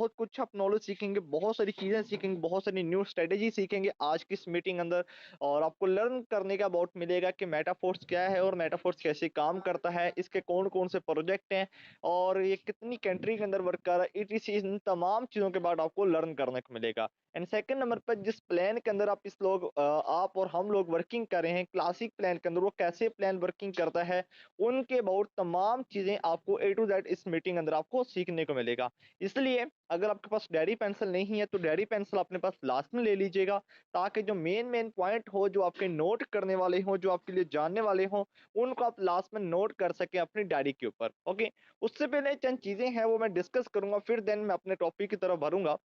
बहुत कुछ आप नॉलेज सीखेंगे, बहुत सारी चीज़ें सीखेंगे, बहुत सारी न्यू स्ट्रेटजी सीखेंगे आज की इस मीटिंग अंदर। और आपको लर्न करने का बहुत मिलेगा कि मेटाफोर्स क्या है और मेटाफोर्स कैसे काम करता है, इसके कौन-कौन से प्रोजेक्ट हैं और ये कितनी कंट्री के अंदर वर्क कर रहा है, ईटीसी इन तमाम चीज़ों के बाद आपको लर्न करने को मिलेगा। एंड सेकंड नंबर पर जिस प्लान के अंदर आप और हम लोग वर्किंग कर रहे हैं, क्लासिक प्लान के अंदर वो कैसे प्लान वर्किंग करता है, उनके बहुत तमाम चीज़ें आपको ए टू ज़ेड इस मीटिंग अंदर आपको सीखने को मिलेगा। इसलिए अगर आपके पास डायरी पेंसिल नहीं है, तो डायरी पेंसिल अपने पास लास्ट में ले लीजिएगा, ताकि जो मेन पॉइंट हो, जो आपके नोट करने वाले हों, जो आपके लिए जानने वाले हों, उनको आप लास्ट में नोट कर सकें अपनी डायरी के ऊपर। ओके? उससे पहले चंद चीज़ें हैं वो मैं डिस्कस करूँगा, फिर देन मैं अपने टॉपिक की तरफ बढ़ूँगा।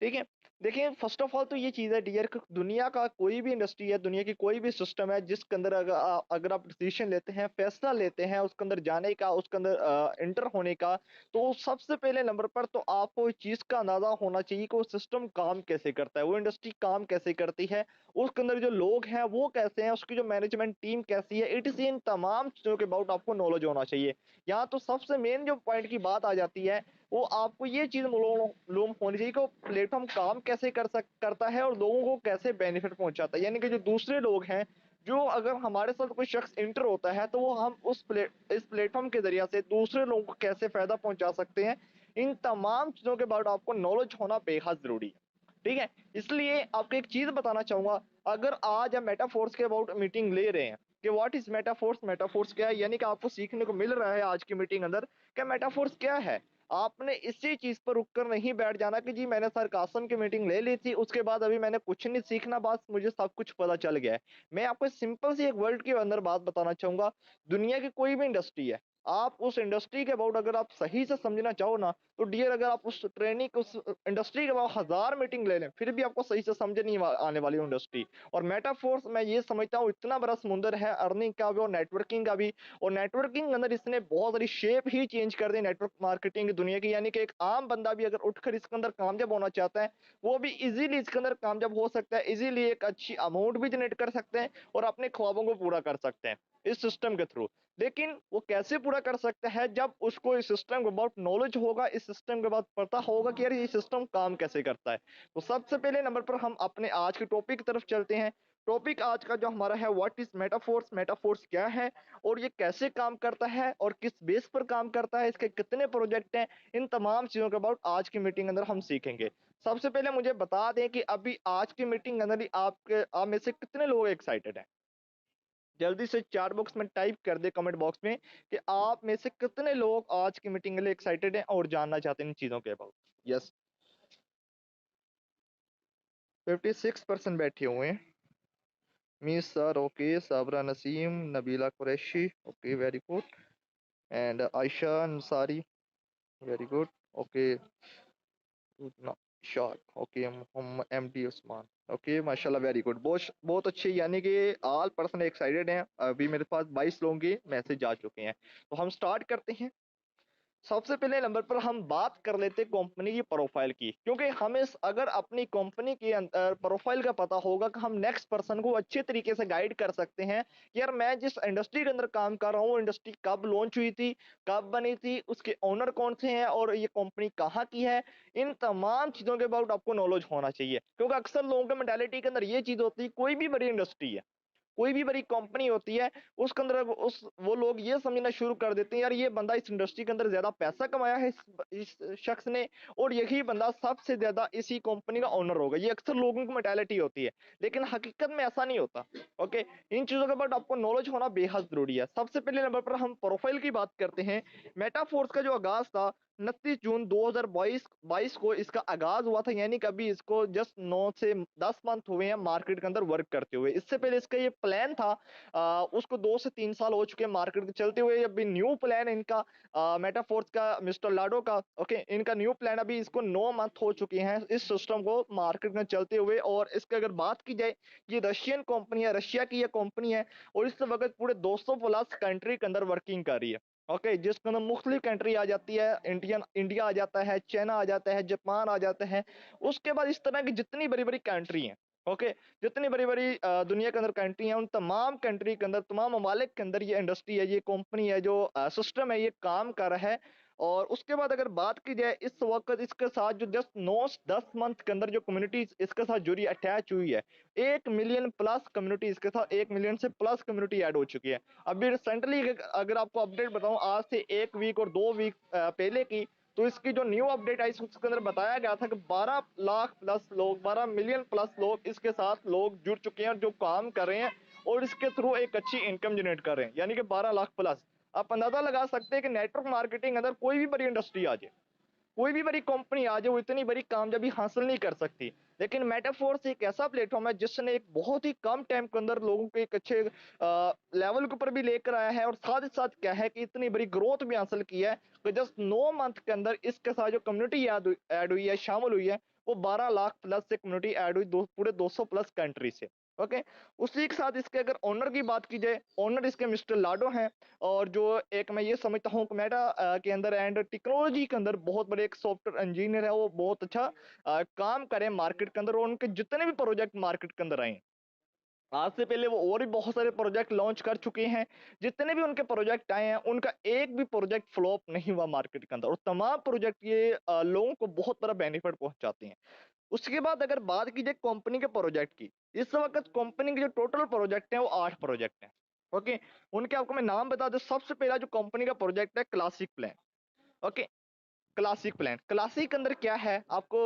ठीक है? देखिए फर्स्ट ऑफ ऑल तो ये चीज़ है डियर कि दुनिया का कोई भी इंडस्ट्री है, दुनिया की कोई भी सिस्टम है जिसके अंदर अगर आप डिसीज़न लेते हैं, फैसला लेते हैं उसके अंदर जाने का, उसके अंदर एंटर होने का, तो सबसे पहले नंबर पर तो आपको इस चीज़ का अंदाज़ा होना चाहिए कि वो सिस्टम काम कैसे करता है, वो इंडस्ट्री काम कैसे करती है, उसके अंदर जो लोग हैं वो कैसे हैं, उसकी जो मैनेजमेंट टीम कैसी है, इटीसी इन तमाम चीज़ों के अबाउट आपको नॉलेज होना चाहिए। यहाँ तो सबसे मेन जो पॉइंट की बात आ जाती है वो आपको ये चीज़ मालूम होनी चाहिए कि वो प्लेटफ़ॉर्म काम कैसे करता है और लोगों को कैसे बेनिफिट पहुँचाता है। यानी कि जो दूसरे लोग हैं, जो अगर हमारे साथ कोई शख्स एंटर होता है, तो वो हम इस प्लेटफ़ॉर्म के ज़रिए से दूसरे लोगों को कैसे फ़ायदा पहुँचा सकते हैं, इन तमाम चीज़ों के बारे में आपको नॉलेज होना बेहद ज़रूरी है। ठीक है? इसलिए आपको एक चीज़ बताना चाहूँगा, अगर आज हम मेटाफ़ोर्स के अबाउट मीटिंग ले रहे हैं कि व्हाट इज़ मेटाफ़ोर्स, मेटाफ़ोर्स क्या है? यानी कि आपको सीखने को मिल रहा है आज की मीटिंग अंदर कि मेटाफ़ोर्स क्या है? आपने इसी चीज़ पर रुक कर नहीं बैठ जाना कि जी मैंने सरकाज़म की मीटिंग ले ली थी, उसके बाद अभी मैंने कुछ नहीं सीखना, बस मुझे सब कुछ पता चल गया है। मैं आपको सिंपल सी एक वर्ल्ड के अंदर बात बताना चाहूँगा, दुनिया की कोई भी इंडस्ट्री है, आप उस इंडस्ट्री के अबाउट अगर आप सही से समझना चाहो ना, तो डियर अगर आप उस ट्रेनिंग उस इंडस्ट्री के अबाउट 1000 मीटिंग ले लें, फिर भी आपको सही से समझ नहीं आने वाली वो इंडस्ट्री। और मेटाफ़ोर्स मैं ये समझता हूँ इतना बड़ा समुंदर है अर्निंग का भी और नेटवर्किंग का भी। और नेटवर्किंग के अंदर इसने बहुत सारी शेप ही चेंज कर दी नेटवर्क मार्केटिंग की दुनिया की, यानी कि एक आम बंदा भी अगर उठकर इसके अंदर कामयाब होना चाहता है, वो भी इजीली इसके अंदर कामयाब हो सकता है, इजीली एक अच्छी अमाउंट भी जनरेट कर सकते हैं और अपने ख्वाबों को पूरा कर सकते हैं इस सिस्टम के थ्रू। लेकिन वो कैसे पूरा कर सकता है, जब उसको इस सिस्टम के अबाउट नॉलेज होगा, इस सिस्टम के बाद पता होगा कि यार ये सिस्टम काम कैसे करता है। तो सबसे पहले नंबर पर हम अपने आज के टॉपिक की तरफ चलते हैं। टॉपिक आज का जो हमारा है व्हाट इज मेटाफोर्स, मेटाफोर्स क्या है और ये कैसे काम करता है और किस बेस पर काम करता है, इसके कितने प्रोजेक्ट हैं, इन तमाम चीज़ों के अबाउट आज की मीटिंग अंदर हम सीखेंगे। सबसे पहले मुझे बता दें कि अभी आज की मीटिंग अंदर ही आप में से कितने लोग एक्साइटेड हैं? जल्दी से चैट बॉक्स में टाइप कर दें कमेंट बॉक्स में कि आप में से कितने लोग आज की मीटिंग के लिए एक्साइटेड हैं और जानना चाहते हैं इन चीज़ों के अबाउट। यस, 56% बैठे हुए हैं। Mir sir, okay, Sabra Naseem, Nabila Qureshi, okay very good, and Ayesha Ansari, very good, okay, shark, okay, हम एमडी उस्मान, ओके, माशाल्लाह, वेरी गुड, बहुत बहुत अच्छे, यानी कि ऑल पर्सन एक्साइटेड हैं। अभी मेरे पास 22 लोगों के मैसेज आ चुके हैं, तो हम स्टार्ट करते हैं। सबसे पहले नंबर पर हम बात कर लेते हैं कंपनी की प्रोफाइल की, क्योंकि हमें अगर अपनी कंपनी की प्रोफाइल का पता होगा कि हम नेक्स्ट पर्सन को अच्छे तरीके से गाइड कर सकते हैं कि यार मैं जिस इंडस्ट्री के अंदर काम कर रहा हूँ वो इंडस्ट्री कब लॉन्च हुई थी, कब बनी थी, उसके ओनर कौन से हैं और ये कंपनी कहाँ की है। इन तमाम चीज़ों के अबाउट आपको नॉलेज होना चाहिए, क्योंकि अक्सर लोगों के मेंटालिटी के अंदर ये चीज़ होती है, कोई भी बड़ी इंडस्ट्री है, कोई भी बड़ी कंपनी होती है, उसके अंदर उस वो लोग ये समझना शुरू कर देते हैं यार ये बंदा इस इंडस्ट्री के अंदर ज़्यादा पैसा कमाया है इस शख्स ने और यही बंदा सबसे ज़्यादा इसी कंपनी का ओनर होगा। ये अक्सर लोगों की मेंटालिटी होती है, लेकिन हकीकत में ऐसा नहीं होता। ओके, इन चीज़ों के बाद आपको नॉलेज होना बेहद ज़रूरी है। सबसे पहले नंबर पर हम प्रोफाइल की बात करते हैं। मेटाफोर्स का जो आगाज़ था 29 जून 2022 को इसका आगाज़ हुआ था, यानी कि अभी इसको जस्ट 9 से 10 मंथ हुए हैं मार्केट के अंदर वर्क करते हुए। इससे पहले इसका ये प्लान था उसको 2 से 3 साल हो चुके हैं मार्केट के चलते हुए। अभी न्यू प्लान है इनका मेटाफोर्स का, मिस्टर लाडो का, ओके, इनका न्यू प्लान अभी इसको 9 मंथ हो चुके हैं इस सिस्टम को मार्केट में चलते हुए। और इसकी अगर बात की जाए, ये रशियन कंपनी है, रशिया की ये कंपनी है और इस वक़्त पूरे 200 प्लस कंट्री के अंदर वर्किंग कर रही है। ओके, जिसके अंदर मुख्तलिफ कंट्री आ जाती है, इंडिया आ जाता है, चाइना आ जाता है, जापान आ जाता है। उसके बाद इस तरह की जितनी बड़ी-बड़ी कंट्री हैं, ओके, जितनी बड़ी-बड़ी दुनिया के अंदर कंट्री हैं, उन तमाम कंट्री के अंदर, तमाम ममालिक के अंदर ये इंडस्ट्री है, ये कंपनी है, जो सिस्टम है, ये काम कर रहा है। और उसके बाद अगर बात की जाए इस वक़्त इसके साथ जो जस्ट 9-10 मंथ के अंदर जो कम्युनिटी इसके साथ जुड़ी अटैच हुई है, 1 मिलियन प्लस कम्युनिटी इसके साथ 1 मिलियन से प्लस कम्युनिटी ऐड हो चुकी है। अभी रिसेंटली अगर आपको अपडेट बताऊँ आज से 1 वीक और 2 वीक पहले की, तो इसकी जो न्यू अपडेट आई उसके अंदर बताया गया था कि 12 लाख प्लस लोग 12 मिलियन प्लस लोग इसके साथ लोग जुड़ चुके हैं और जो काम कर रहे हैं और इसके थ्रू एक अच्छी इनकम जनरेट कर रहे हैं, यानी कि 12 लाख प्लस। आप अंदाजा लगा सकते हैं कि नेटवर्क मार्केटिंग अंदर कोई भी बड़ी इंडस्ट्री आ जाए, कोई भी बड़ी कंपनी आ जाए, वो इतनी बड़ी कामयाबी हासिल नहीं कर सकती। लेकिन मेटाफोर्स एक ऐसा प्लेटफॉर्म है जिसने एक बहुत ही कम टाइम के अंदर लोगों को एक अच्छे लेवल के ऊपर भी लेकर आया है और साथ ही साथ क्या है कि इतनी बड़ी ग्रोथ भी हासिल की है कि जस्ट 9 मंथ के अंदर इसके साथ जो कम्युनिटी ऐड हुई है, शामिल हुई है, वो 12 लाख प्लस से कम्युनिटी ऐड हुई पूरे 200 प्लस कंट्री से। ओके, उसी के साथ इसके अगर ओनर की बात की जाए, ओनर इसके मिस्टर लाडो हैं और जो एक मैं ये समझता हूँ कि मेटा के अंदर एंड टेक्नोलॉजी के अंदर बहुत बड़े एक सॉफ्टवेयर इंजीनियर है, वो बहुत अच्छा काम करें मार्केट के अंदर और उनके जितने भी प्रोजेक्ट मार्केट के अंदर आए हैं, आज से पहले वो और भी बहुत सारे प्रोजेक्ट लॉन्च कर चुके हैं। जितने भी उनके प्रोजेक्ट आए हैं उनका एक भी प्रोजेक्ट फ्लॉप नहीं हुआ मार्केट के अंदर और तमाम प्रोजेक्ट ये लोगों को बहुत बड़ा बेनिफिट पहुंचाते हैं। उसके बाद अगर बात की जाए कंपनी के प्रोजेक्ट की, इस वक्त कंपनी के जो टोटल प्रोजेक्ट हैं वो 8 प्रोजेक्ट हैं। ओके, उनके आपको मैं नाम बता दूं, सबसे पहला जो कंपनी का प्रोजेक्ट है classic plan. Okay, classic plan, classic के अंदर क्या है आपको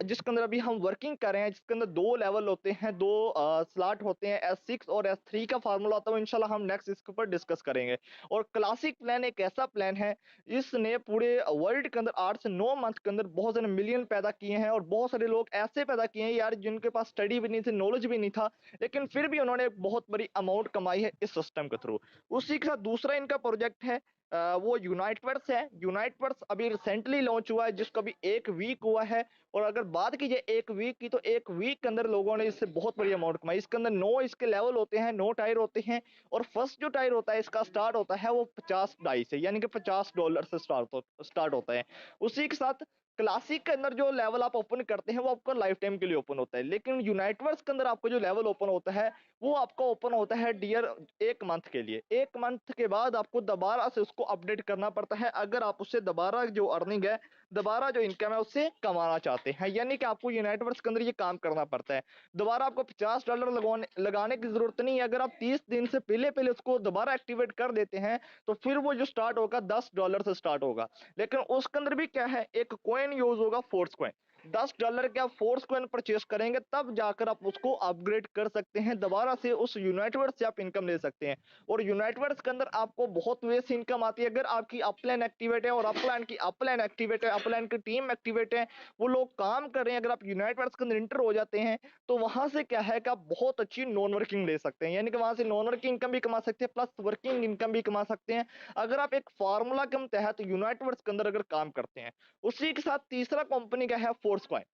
जिसके अंदर अभी हम वर्किंग कर रहे हैं, जिसके अंदर 2 लेवल होते हैं, 2 स्लॉट होते हैं, S6 और S3 का फार्मूला होता है, वो इंशाल्लाह हम नेक्स्ट इसके ऊपर डिस्कस करेंगे। और क्लासिक प्लान एक ऐसा प्लान है, इसने पूरे वर्ल्ड के अंदर 8 से 9 मंथ के अंदर बहुत सारे मिलियन पैदा किए हैं और बहुत सारे लोग ऐसे पैदा किए हैं यार जिनके पास स्टडी भी नहीं थी, नॉलेज भी नहीं था, लेकिन फिर भी उन्होंने एक बहुत बड़ी अमाउंट कमाई है इस सिस्टम के थ्रू। उसी के साथ दूसरा इनका प्रोजेक्ट है, वो यूनाइटवर्स है। यूनाइटवर्स अभी रिसेंटली लॉन्च हुआ है जिसको अभी 1 वीक हुआ है और अगर बात की जाए 1 वीक की, तो 1 वीक के अंदर लोगों ने इससे बहुत बड़ी अमाउंट कमाई। इसके अंदर 9 इसके लेवल होते हैं, 9 टायर होते हैं और फर्स्ट जो टायर होता है इसका स्टार्ट होता है वो 50 डाई से, यानी कि $50 से स्टार्ट होता है। उसी के साथ क्लासिक के अंदर जो लेवल आप ओपन करते हैं वो आपका लाइफ टाइम के लिए ओपन होता है, लेकिन यूनाइटवर्स के अंदर आपको जो लेवल ओपन होता है वो आपका ओपन होता है डियर 1 मंथ के लिए। 1 मंथ के बाद आपको दोबारा से उसको अपडेट करना पड़ता है अगर आप उससे दोबारा जो अर्निंग है, दोबारा जो इनकम है उससे कमाना चाहते हैं, यानी कि आपको यूनाइटवर्स के अंदर ये काम करना पड़ता है। दोबारा आपको $50 लगवाने लगाने की जरूरत नहीं है। अगर आप 30 दिन से पहले पहले उसको दोबारा एक्टिवेट कर देते हैं तो फिर वो जो स्टार्ट होगा $10 से स्टार्ट होगा। लेकिन उसके अंदर भी क्या है, एक कॉइन यूज होगा, फोर्स कॉइन। $10 के आप फोर्स कॉइन परचेस करेंगे तब जाकर आप उसको अपग्रेड कर सकते हैं, दोबारा से उस यूनाइटवर्स से आप इनकम ले सकते हैं। और यूनाइटवर्स के अंदर आपको बहुत वे से इनकम आती है अगर आपकी अपलाइन एक्टिवेट है और अपलाइन एक्टिवेट है, अपलाइन की टीम एक्टिवेट है, वो लोग काम कर रहे हैं, अगर आप यूनाइटवर्स के अंदर इंटर हो जाते हैं तो वहां से क्या है कि आप बहुत अच्छी नॉन वर्किंग ले सकते हैं, यानी कि वहां से नॉन वर्किंग इनकम भी कमा सकते हैं प्लस वर्किंग इनकम भी कमा सकते हैं अगर आप एक फार्मूला के तहत यूनाइटवर्स के अंदर अगर काम करते हैं। उसी के साथ तीसरा कंपनी का है फोर्स कॉइन।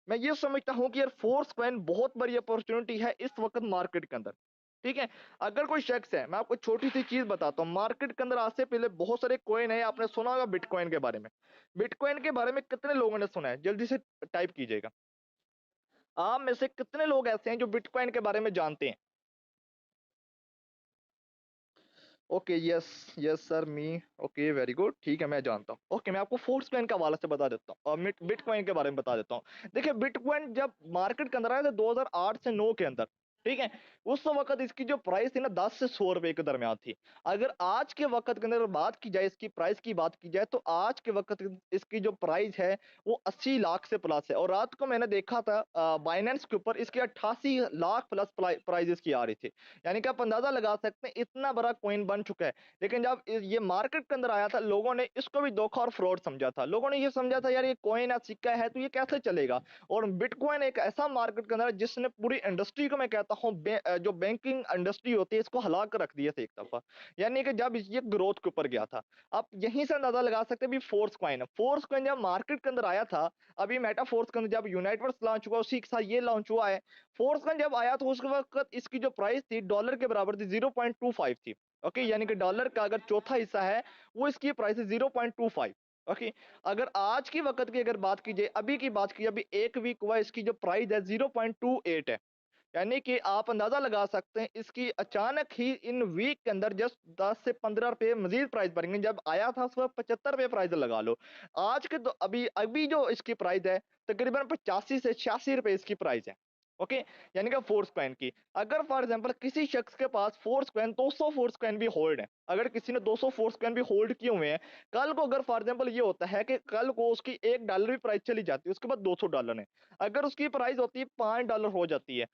मैं ये समझता हूं कि यार फोर्स कॉइन बहुत बड़ी अपॉर्चुनिटी है इस वक्त मार्केट के अंदर। ठीक है, अगर कोई शख्स है, मैं आपको छोटी सी चीज बताता हूँ, मार्केट के अंदर आज से पहले बहुत सारे कॉइन है, आपने सुना होगा बिटकॉइन के बारे में। बिटकॉइन के बारे में कितने लोगों ने सुना है, जल्दी से टाइप कीजिएगा। आप में से कितने लोग ऐसे हैं जो बिटकॉइन के बारे में जानते हैं? ओके, यस, यस सर, मी। ओके, वेरी गुड, ठीक है, मैं जानता हूँ। ओके, मैं आपको फोर्स कॉइन का हवाला से बता देता हूँ और बिटकॉइन के बारे में बता देता हूँ। देखिए, बिटकॉइन जब मार्केट के अंदर आया था 2008 से 9 के अंदर, ठीक है, उस वक्त इसकी जो प्राइस थी ना 10 से 100 रुपए के दरमियान थी। अगर आज के वक्त के अंदर बात की जाए, इसकी प्राइस की बात की जाए, तो आज के वक्त इसकी जो प्राइस है वो 80 लाख से प्लस है और रात को मैंने देखा था बाइनेंस के ऊपर इसकी 88 लाख प्लस प्राइस इसकी आ रही थी, यानी कि आप अंदाजा लगा सकते हैं इतना बड़ा कॉइन बन चुका है। लेकिन जब ये मार्केट के अंदर आया था लोगों ने इसको भी धोखा और फ्रॉड समझा था, लोगों ने ये समझा था यार ये कॉइन है, सिक्का है, तो ये कैसे चलेगा। और बिटकॉइन एक ऐसा मार्केट के अंदर है जिसने पूरी इंडस्ट्री को, मैं कहता हूँ जो बैंकिंग इंडस्ट्री होती है इसको हिला कर रख दिया था एक दफा, यानी कि जब ये ग्रोथ के ऊपर गया था। आप यहीं से अंदाजा लगा सकते हैं भी फोर्स कॉइन है, फोर्स कॉइन जब मार्केट के अंदर आया था, अभी मेटा फोर्स के अंदर जब यूनाइटवर्स लॉन्च हुआ उसी के साथ ये लॉन्च हुआ है। फोर्सगन जब आया तो उस वक्त इसकी जो प्राइस थी डॉलर के बराबर थी, 0.25 थी। ओके, यानी कि डॉलर का अगर चौथा हिस्सा है वो इसकी प्राइस है 0.25। ओके, अगर आज की वक्त की अगर बात की जाए, अभी की बात की, अभी 1 वीक हुआ, इसकी जो प्राइस है 0.28 है। यानी कि आप अंदाज़ा लगा सकते हैं इसकी अचानक ही इन वीक के अंदर जस्ट 10 से 15 रुपए मज़ीद प्राइस बढ़ेंगे। जब आया था उस वक़्त 75 रुपए प्राइस लगा लो। आज के तो अभी अभी जो इसकी प्राइस है तकरीबन 85 से 86 रुपए इसकी प्राइस है। ओके? यानी कि फोर्स कॉइन की। अगर फॉर एग्ज़ाम्पल किसी शख्स के पास फोर्स कॉइन 200 फोर्स कॉइन भी होल्ड है। अगर किसी ने 200 फोर्स कॉइन भी होल्ड किए हुए हैं, कल को अगर फॉर एग्ज़ाम्पल ये होता है कि कल को उसकी $1 भी प्राइस चली जाती है, उसके बाद $200 है। अगर उसकी प्राइस होती है $5 हो जाती है,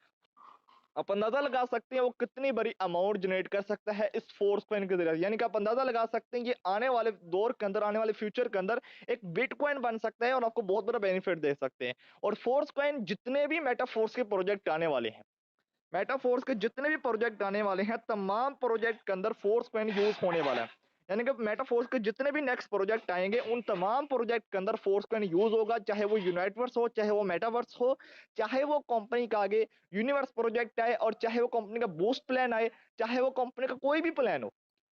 आप अंदाजा लगा सकते हैं वो कितनी बड़ी अमाउंट जनरेट कर सकता है इस फोर्स कॉइन के जरिए। यानी कि आप अंदाजा लगा सकते हैं ये आने वाले दौर के अंदर, आने वाले फ्यूचर के अंदर एक बिटकॉइन बन सकता है और आपको बहुत बड़ा बेनिफिट दे सकते हैं। और फोर्स कॉइन जितने भी मेटाफोर्स के प्रोजेक्ट आने वाले हैं, मेटाफोर्स के जितने भी प्रोजेक्ट आने वाले हैं, तमाम प्रोजेक्ट के अंदर फोर्स कॉइन यूज होने वाला है। यानी कि मेटाफोर्स के जितने भी नेक्स्ट प्रोजेक्ट आएंगे, उन तमाम प्रोजेक्ट के अंदर फोर्स कॉइन यूज होगा, चाहे वो यूनाइटवर्स हो, चाहे वो मेटावर्स हो, चाहे वो कंपनी का आगे यूनिवर्स प्रोजेक्ट आए, और चाहे वो कंपनी का बूस्ट प्लान आए, चाहे वो कंपनी का कोई भी प्लान हो।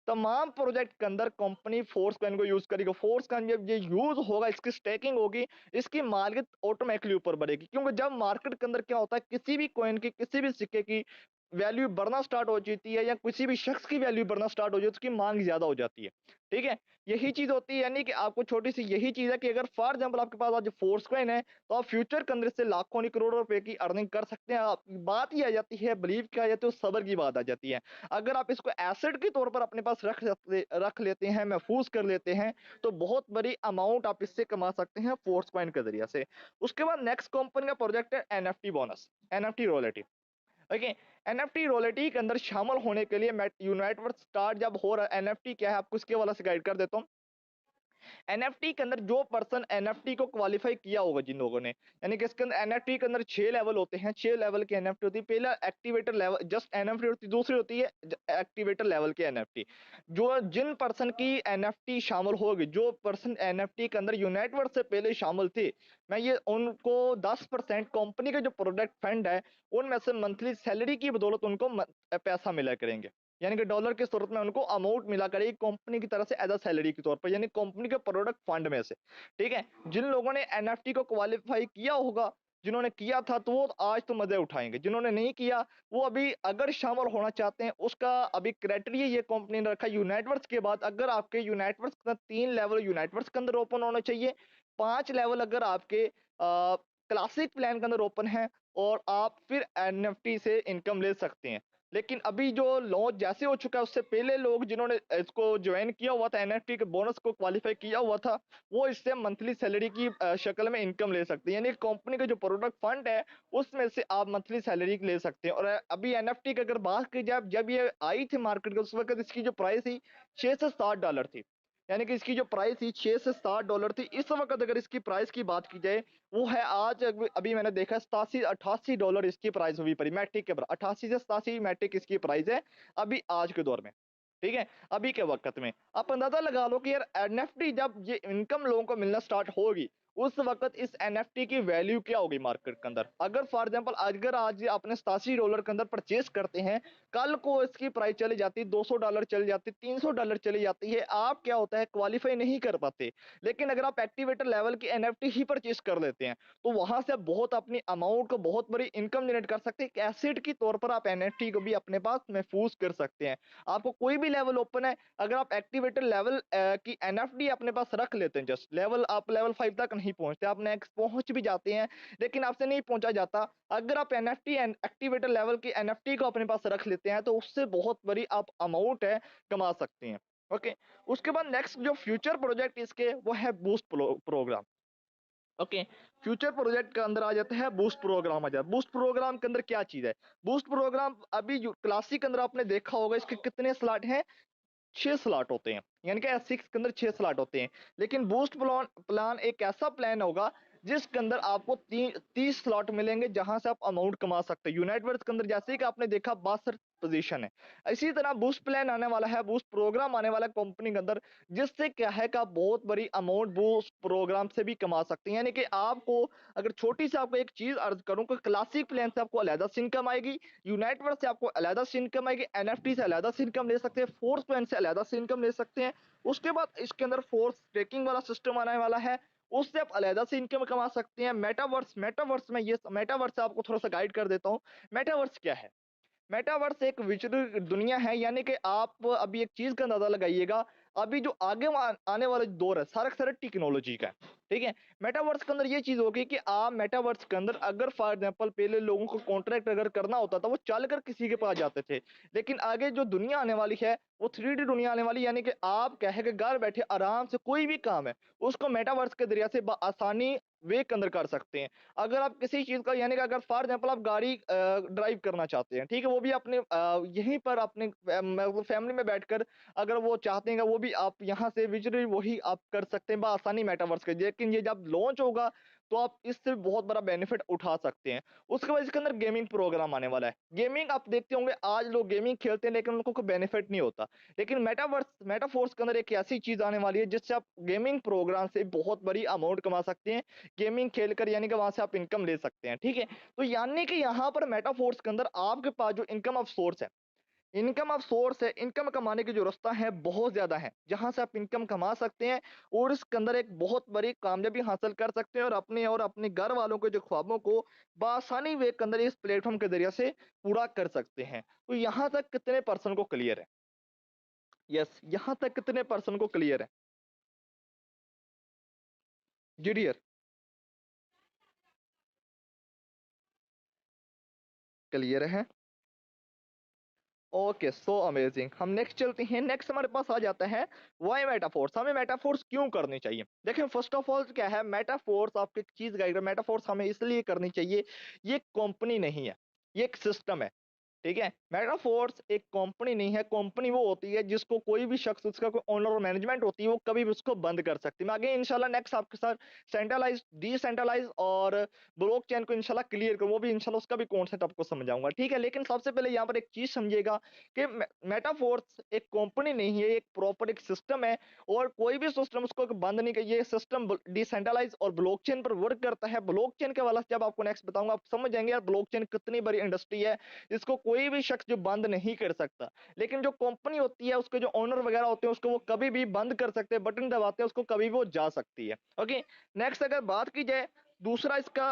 तमाम प्रोजेक्ट के अंदर कंपनी फोर्स कॉइन को यूज करेगी। फोर्स कॉइन जब ये यूज होगा, इसकी स्टेकिंग होगी, इसकी मार्केट ऑटोमेटिकली ऊपर बढ़ेगी। क्योंकि जब मार्केट के अंदर क्या होता है, किसी भी कॉइन की, किसी भी सिक्के की वैल्यू बढ़ना स्टार्ट हो जाती है, या किसी भी शख्स की वैल्यू बढ़ना स्टार्ट हो जाती है, उसकी मांग ज्यादा हो जाती है। ठीक है? यही चीज होती है। यानी कि आपको छोटी सी यही चीज है कि अगर फॉर एग्जाम्पल आपके पास आज फोर्स कॉइन है, तो आप फ्यूचर के अंदर से लाखों नहीं करोड़ों रुपए की अर्निंग कर सकते हैं। आप बात ही आ जाती है, बिलीव की आ जाती है, सबर की बात आ जाती है। अगर आप इसको एसेट के तौर पर अपने पास रख लेते हैं, महफूज कर लेते हैं, तो बहुत बड़ी अमाउंट आप इससे कमा सकते हैं फोर्स कॉइन के जरिए से। उसके बाद नेक्स्ट कंपनी का प्रोजेक्ट है NFT bonus, NFT royalty. Okay? NFT royalty के अंदर शामिल होने के लिए यूनाइटवर्स स्टार्ट जब हो रहा है, एनएफटी क्या है आपको इसके वाला से गाइड कर देता हूँ। एनएफटी के अंदर जो पर्सन एनएफटी को क्वालिफाई किया होगा जिन लोगों ने, यानी कि इसके अंदर एनएफटी के अंदर 6 लेवल होते हैं, 6 लेवल की एनएफटी होती है। पहला एक्टिवेटर लेवल जस्ट एनएफटी होती है, दूसरी होती है एक्टिवेटर लेवल की एनएफटी। जो जिन पर्सन की एनएफटी शामिल होगी, जो पर्सन एनएफटी के अंदर यूनाइटवर्स से पहले शामिल थे, मैं ये उनको 10% कंपनी के जो प्रोडक्ट फंड है, उनमें से मंथली सैलरी की बदौलत उनको पैसा मिला करेंगे। यानी कि डॉलर की सूरत में उनको अमाउंट मिला करेगी कंपनी की तरफ से एज अ सैलरी के तौर पर, यानी कंपनी के प्रोडक्ट फंड में से। ठीक है? जिन लोगों ने एनएफटी को क्वालिफाई किया होगा, जिन्होंने किया था, तो वो आज तो मजे उठाएंगे। जिन्होंने नहीं किया, वो अभी अगर शामिल होना चाहते हैं, उसका अभी क्राइटेरिया ये कंपनी ने रखा यूनाइटवर्स के बाद, अगर आपके यूनाइटवर्स का 3 लेवल यूनाइटवर्स के अंदर ओपन होना चाहिए, 5 लेवल अगर आपके क्लासिक प्लान के अंदर ओपन है, और आप फिर एनएफटी से इनकम ले सकते हैं। लेकिन अभी जो लॉन्च जैसे हो चुका है, उससे पहले लोग जिन्होंने इसको ज्वाइन किया हुआ था, एनएफटी के बोनस को क्वालिफाई किया हुआ था, वो इससे मंथली सैलरी की शक्ल में इनकम ले सकते हैं। यानी कंपनी का जो प्रोडक्ट फंड है, उसमें से आप मंथली सैलरी ले सकते हैं। और अभी एनएफटी की अगर बात की जाए, जब ये आई थी मार्केट में, उस वक्त इसकी जो प्राइस थी $6 से $7 थी। यानी कि इसकी जो प्राइस थी $6 से $7 थी। इस वक्त अगर इसकी प्राइस की बात की जाए, वो है आज अभी मैंने देखा 87-88 डॉलर इसकी प्राइस हुई पड़ी मैट्रिक के बराबर। 88 से 87 मैट्रिक इसकी प्राइस है अभी आज के दौर में। ठीक है? अभी के वक्त में आप अंदाजा लगा लो कि यार एनएफटी जब ये इनकम लोगों को मिलना स्टार्ट होगी, उस वक्त इस एनएफटी की वैल्यू क्या होगी मार्केट के अंदर। अगर फॉर एग्जांपल अगर आज आपने $87 के अंदर परचेस करते हैं, कल को इसकी प्राइस चली जाती, $200 चली जाती, $300 चली जाती है, आप क्या होता है क्वालिफाई नहीं कर पाते। लेकिन अगर आप एक्टिवेटर लेवल की एनएफटी ही परचेस कर लेते हैं, तो वहां से आप बहुत अपनी अमाउंट को बहुत बड़ी इनकम जनरेट कर सकते हैं। एक एसेट की तौर पर आप एनएफटी को भी अपने पास महफूज कर सकते हैं। आपको कोई भी लेवल ओपन है, अगर आप एक्टिवेटर लेवल की एनएफटी अपने पास रख लेते हैं, जस्ट लेवल आप लेवल 5 तक नहीं पहुंचते, आप नेक्स्ट पहुंच भी जाते हैं, लेकिन आपसे नहीं पहुंचा जाता। अगर आप एनएफटी एक्टिवेटर लेवल की एनएफटी को अपने पास रख लेते हैं, तो उससे बहुत बड़ी आप अमाउंट है कमा सकते हैं। ओके? उसके बाद नेक्स्ट जो फ्यूचर प्रोजेक्ट इसके, वो है boost program. Okay? Future project के अंदर आ जाता है बूस्ट प्रोग्राम। आ जाता है बूस्ट प्रोग्राम के अंदर क्या चीज है। बूस्ट प्रोग्राम अभी जो क्लासिक के अंदर आपने देखा होगा, इसके कितने स्लॉट हैं, 6 स्लॉट होते हैं। यानी कि एस6 के अंदर 6 स्लॉट होते हैं। लेकिन बूस्ट प्लान प्लान एक ऐसा प्लान होगा जिसके अंदर आपको 30 स्लॉट मिलेंगे, जहां से आप अमाउंट कमा सकते हैं। यूनाइटवर्स के अंदर जैसे ही कि आपने देखा 62 पोजीशन है, इसी तरह बूस्ट प्लान आने वाला है, बूस्ट प्रोग्राम आने वाला है कंपनी के अंदर, जिससे क्या है कि आप बहुत बड़ी अमाउंट बूस्ट प्रोग्राम से भी कमा सकते हैं। यानी कि आपको अगर छोटी सी आपको एक चीज अर्ज करूं कि क्लासिक प्लान से आपको अलहदा से इनकम आएगी, यूनाइटवर्स से आपको अलहदा से इनकम आएगी, एनएफटी से अलहदा से इनकम ले सकते हैं, फोर्स प्लान से अलहदा से इनकम ले सकते हैं। उसके बाद इसके अंदर फोर्स ट्रेकिंग वाला सिस्टम आने वाला है। उससे आप अलहदा से इनकम कमा सकते हैं। मेटावर्स मेटावर्स में ये मेटावर्स से आपको थोड़ा-सा गाइड कर देता हूँ। मेटावर्स क्या है? मेटावर्स एक विचुअल दुनिया है, यानी कि आप अभी एक चीज का अंदाजा लगाइएगा। अभी जो आने वाला जो दौर है सारा का सारा टेक्नोलॉजी का है, ठीक है। मेटावर्स के अंदर ये चीज होगी कि आप मेटावर्स के अंदर अगर फॉर एग्जांपल पहले लोगों को कॉन्ट्रैक्ट अगर करना होता था वो चल कर किसी के पास जाते थे, लेकिन आगे जो दुनिया आने वाली है वो 3D दुनिया आने वाली, यानी कि आप क्या है कि घर बैठे आराम से कोई भी काम है उसको मेटावर्स के जरिए से आसानी वे के अंदर कर सकते हैं। अगर आप किसी चीज़ का यानी कि अगर फॉर एग्जांपल आप गाड़ी ड्राइव करना चाहते हैं, ठीक है? वो भी अपने यहीं पर अपने मतलब फैमिली में बैठकर अगर वो चाहते हैं वो भी आप यहाँ से विज़ुअली वही आप कर सकते हैं बआसानी मेटावर्स के। लेकिन ये जब लॉन्च होगा तो आप इससे बहुत बड़ा बेनिफिट उठा सकते हैं। उसके बाद इसके अंदर गेमिंग प्रोग्राम आने वाला है। गेमिंग आप देखते होंगे आज लोग गेमिंग खेलते हैं लेकिन उनको कोई बेनिफिट नहीं होता। लेकिन मेटाफोर्स के अंदर एक ऐसी चीज़ आने वाली है जिससे आप गेमिंग प्रोग्राम से बहुत बड़ी अमाउंट कमा सकते हैं। गेमिंग खेलकर यानी कि वहाँ से आप इनकम ले सकते हैं, ठीक है? तो यानी कि यहाँ पर मेटाफोर्स के अंदर आपके पास जो इनकम कमाने की जो रास्ता है बहुत ज़्यादा है, जहाँ से आप इनकम कमा सकते हैं और इसके अंदर एक बहुत बड़ी कामयाबी हासिल कर सकते हैं और अपने घर वालों के जो ख्वाबों को बआसानी वे के अंदर इस प्लेटफ़ॉर्म के ज़रिए से पूरा कर सकते हैं। तो यहाँ तक कितने पर्सन को क्लियर है? यस, यहाँ तक कितने पर्सन को क्लियर है? जी डियर, क्लियर है? Okay, so amazing. हम नेक्स्ट चलते हैं। नेक्स्ट हमारे पास आ जाता है व्हाई मेटाफोर्स। हमें मेटाफोर्स क्यों करनी चाहिए? देखिए फर्स्ट ऑफ ऑल क्या है मेटाफोर्स, आपको एक चीज गाइड, मेटाफोर्स हमें इसलिए करनी चाहिए, ये कंपनी नहीं है, ये एक सिस्टम है। ठीक है, मेटाफोर्स एक कंपनी नहीं है। कंपनी वो होती है जिसको कोई भी शख्स, उसका कोई ओनर और मैनेजमेंट होती है, वो कभी भी उसको बंद कर सकती है। मैं आगे इंशाल्लाह नेक्स्ट आपके साथ सेंट्रलाइज, डिसेंट्रलाइज और ब्लॉकचेन को इंशाल्लाह क्लियर करूँ, वो भी इंशाल्लाह उसका भी कॉन्सेप्ट आपको समझाऊंगा, ठीक है। लेकिन सबसे पहले यहाँ पर एक चीज समझिएगा कि मेटाफोर्स एक कंपनी नहीं है, एक प्रॉपर एक सिस्टम है और कोई भी सिस्टम उसको बंद नहीं कर, ये सिस्टम डिसेंट्रलाइज और ब्लॉकचेन पर वर्क करता है। ब्लॉकचेन के वाला जब आपको नेक्स्ट बताऊंगा आप समझ जाएंगे यार ब्लॉकचेन कितनी बड़ी इंडस्ट्री है, इसको कोई भी शख्स जो बंद नहीं कर सकता। लेकिन जो कंपनी होती है उसके जो ओनर वगैरह होते हैं उसको वो कभी भी बंद कर सकते हैं, बटन दबाते हैं उसको कभी भी वो जा सकती है। ओके, नेक्स्ट अगर बात की जाए दूसरा इसका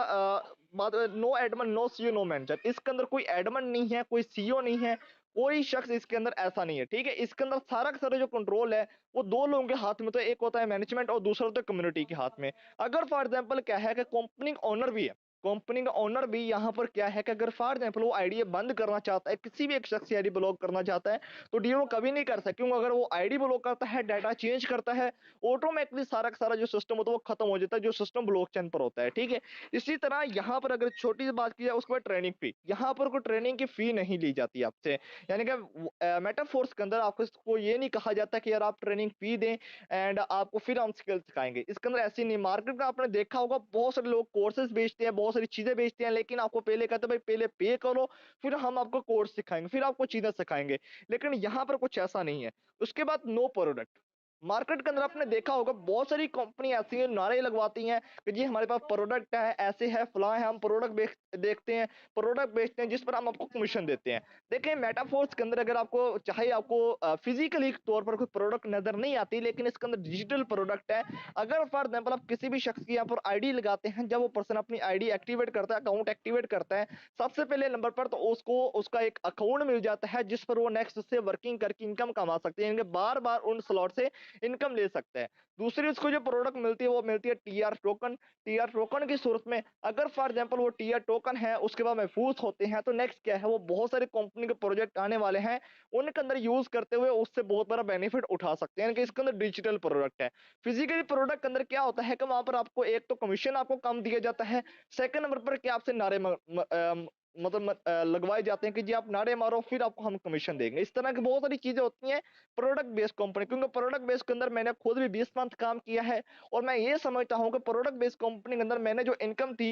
बात, no admin no CEO no manager. इसके अंदर कोई एडमन नहीं है, कोई सीईओ नहीं है, कोई शख्स इसके अंदर ऐसा नहीं है, ठीक है। इसके अंदर सारा का सारा जो कंट्रोल है वो दो लोगों के हाथ में, तो एक होता है मैनेजमेंट और दूसरा होता है कम्युनिटी के हाथ में। अगर फॉर एग्जांपल क्या है कि कंपनी ओनर भी है, कंपनी का ओनर भी यहाँ पर क्या है कि अगर फॉर एग्जांपल वो आईडी बंद करना चाहता है, किसी भी एक शख्स की आईडी ब्लॉक करना चाहता है, तो डीओ कभी नहीं कर सकता, क्योंकि अगर वो आईडी ब्लॉक करता है, डाटा चेंज करता है, ऑटोमेटिकली सारा का सारा जो सिस्टम होता है वो खत्म हो जाता है, जो सिस्टम ब्लॉकचेन पर होता है, ठीक है। इसी तरह यहाँ पर अगर छोटी सी बात की जाए उसके बाद ट्रेनिंग फी, यहाँ पर कोई ट्रेनिंग की फी नहीं ली जाती आपसे। यानी कि मेटाफोर्स के अंदर आपको इसको ये नहीं कहा जाता कि यार आप ट्रेनिंग फी दें एंड आपको फिर हम स्किल सिखाएंगे। इसके अंदर ऐसी नहीं, मार्केट में आपने देखा होगा बहुत सारे लोग कोर्सेज बेचते हैं, बहुत सारी चीजें बेचते हैं, लेकिन आपको पहले कहते हैं भाई पहले पे करो फिर हम आपको कोर्स सिखाएंगे, फिर आपको चीजें सिखाएंगे। लेकिन यहाँ पर कुछ ऐसा नहीं है। उसके बाद नो प्रोडक्ट, मार्केट के अंदर आपने देखा होगा बहुत सारी कंपनी ऐसी है नारे लगवाती हैं कि जी हमारे पास प्रोडक्ट है, ऐसे है फलां है, हम प्रोडक्ट देखते हैं, प्रोडक्ट बेचते हैं जिस पर हम आपको कमीशन देते हैं। देखिए मेटाफोर्स के अंदर अगर आपको चाहे आपको फिजिकली तौर पर कोई प्रोडक्ट नजर नहीं आती, लेकिन इसके अंदर डिजिटल प्रोडक्ट है। अगर फॉर एग्जाम्पल आप किसी भी शख्स की यहाँ पर आईडी लगाते हैं, जब वो पर्सन अपनी आईडी एक्टिवेट करता है, अकाउंट एक्टिवेट करता है, सबसे पहले नंबर पर तो उसको उसका एक अकाउंट मिल जाता है जिस पर वो नेक्स्ट से वर्किंग करके इनकम कमा सकते हैं, बार बार उन स्लॉट से इनकम ले सकते हैं। दूसरी उसको जो प्रोडक्ट मिलती है वो मिलती है टीआर टोकन। टीआर टोकन की सूरत में अगर फॉर एग्जांपल वो टीआर टोकन है उसके बाद महफूज होते हैं, तो नेक्स्ट क्या है, वो बहुत सारी कंपनी के प्रोजेक्ट आने वाले हैं, उनके अंदर यूज करते हुए उससे बहुत बड़ा बेनिफिट उठा सकते हैं कि इसके अंदर डिजिटल प्रोडक्ट है। फिजिकली प्रोडक्ट के अंदर क्या होता है कि वहां पर आपको एक तो कमीशन आपको कम दिया जाता है, सेकंड नंबर पर क्या आपसे नारे लगवाए जाते हैं कि जी आप नारे मारो फिर आपको हम कमीशन देंगे। इस तरह की बहुत सारी चीजें होती हैं प्रोडक्ट बेस्ड कंपनी, क्योंकि प्रोडक्ट बेस्ड के अंदर मैंने खुद भी 20 मंथ काम किया है और मैं ये समझता हूँ कि प्रोडक्ट बेस्ड कंपनी के अंदर मैंने जो इनकम थी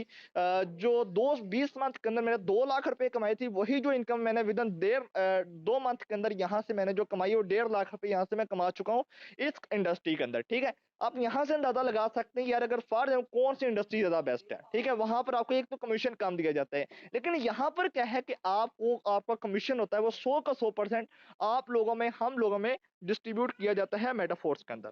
जो 20 मंथ के अंदर मैंने 2 लाख रुपए कमाई थी, वही जो इनकम मैंने विद इन 2 मंथ के अंदर यहाँ से मैंने जो कमाई वो 1.5 लाख रुपए यहाँ से मैं कमा चुका हूँ इस इंडस्ट्री के अंदर, ठीक है। आप यहाँ से अंदाजा लगा सकते हैं यार अगर फॉर कौन सी इंडस्ट्री ज्यादा बेस्ट है, ठीक है। वहां पर आपको एक तो कमीशन कम दिया जाता है, लेकिन यहाँ पर क्या है कि आपको आपका कमीशन होता है वो 100 का 100% आप लोगों में, हम लोगों में डिस्ट्रीब्यूट किया जाता है मेटाफोर्स के अंदर।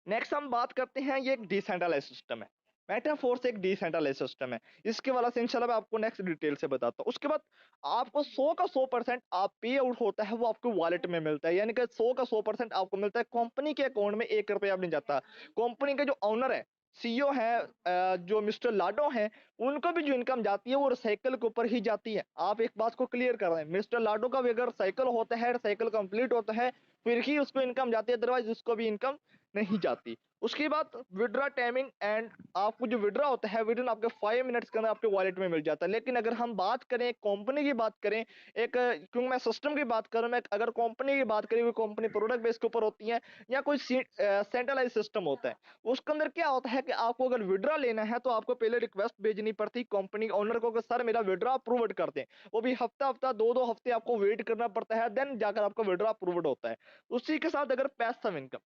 नेक्स्ट हम बात करते हैं, ये एक डिसेंट्रलाइज सिस्टम है। मेटाफोर्स एक डिसेंट्रलाइज सिस्टम है। इसके वाला से इंशाल्लाह मैं आपको नेक्स्ट डिटेल से बताता हूँ। उसके बाद आपको 100 का 100% आप पे आउट होता है वो आपको वॉलेट में मिलता है, यानी कि 100 का 100% आपको मिलता है, कंपनी के अकाउंट में 1 रुपया भी नहीं जाता। कंपनी के जो ओनर है, सीईओ है, जो मिस्टर लाडो हैं, उनको भी जो इनकम जाती है वो रिसाइकल के ऊपर ही जाती है। आप एक बात को क्लियर कर रहे हैं, मिस्टर लाडो का भी अगर साइकिल होता है, साइकिल कंप्लीट होता है, फिर ही उसको इनकम जाती है, अदरवाइज उसको भी इनकम नहीं जाती। उसके बाद विड्रॉ टाइमिंग एंड आपको जो विड्रॉ होता है विद इन आपके 5 मिनट्स के अंदर आपके वॉलेट में मिल जाता है। लेकिन अगर हम बात करें कंपनी की बात करें, एक क्योंकि मैं सिस्टम की बात कर रहा हूं, मैं अगर कंपनी की बात करें, कोई कंपनी प्रोडक्ट बेस के ऊपर होती है या कोई सेंट्रलाइज सिस्टम होता है, उसके अंदर क्या होता है कि आपको अगर विड्रॉ लेना है तो आपको पहले रिक्वेस्ट भेजनी पड़ती कंपनी ओनर को कि सर मेरा विड्रॉ अप्रूव्ड कर दें। वो भी हफ्ता हफ्ता 2-2 हफ्ते आपको वेट करना पड़ता है, देन जाकर आपका विड्रॉ अप्रूव्ड होता है। उसी के साथ अगर पैसिव इनकम,